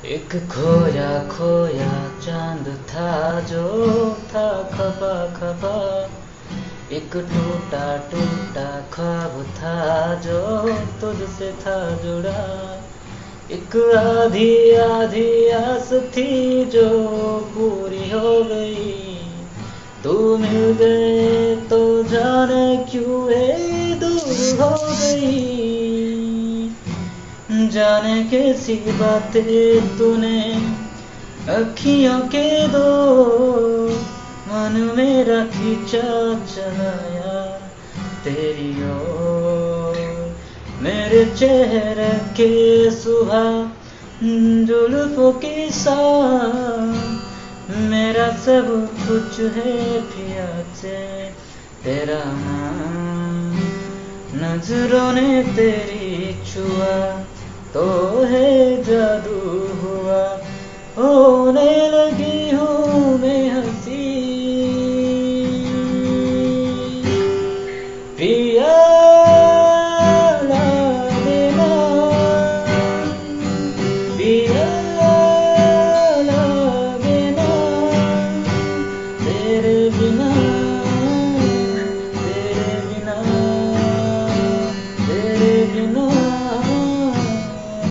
एक खोया खोया चांद था जो था खफा खफा। एक टूटा टूटा ख्वाब था जो तुझसे था जुड़ा। एक आधी आधी आस थी जो पूरी हो गई। तू मिल गए तो जाने क्यों ये दूर हो गई। जाने कैसी बातें तूने अखियों के दो मन मेरा खींचा चलाया तेरी ओर। मेरे चेहरे के सुबह जुल्फों के साथ मेरा सब कुछ है पिया से तेरा नाम। नजरों ने तेरी छुआ तो है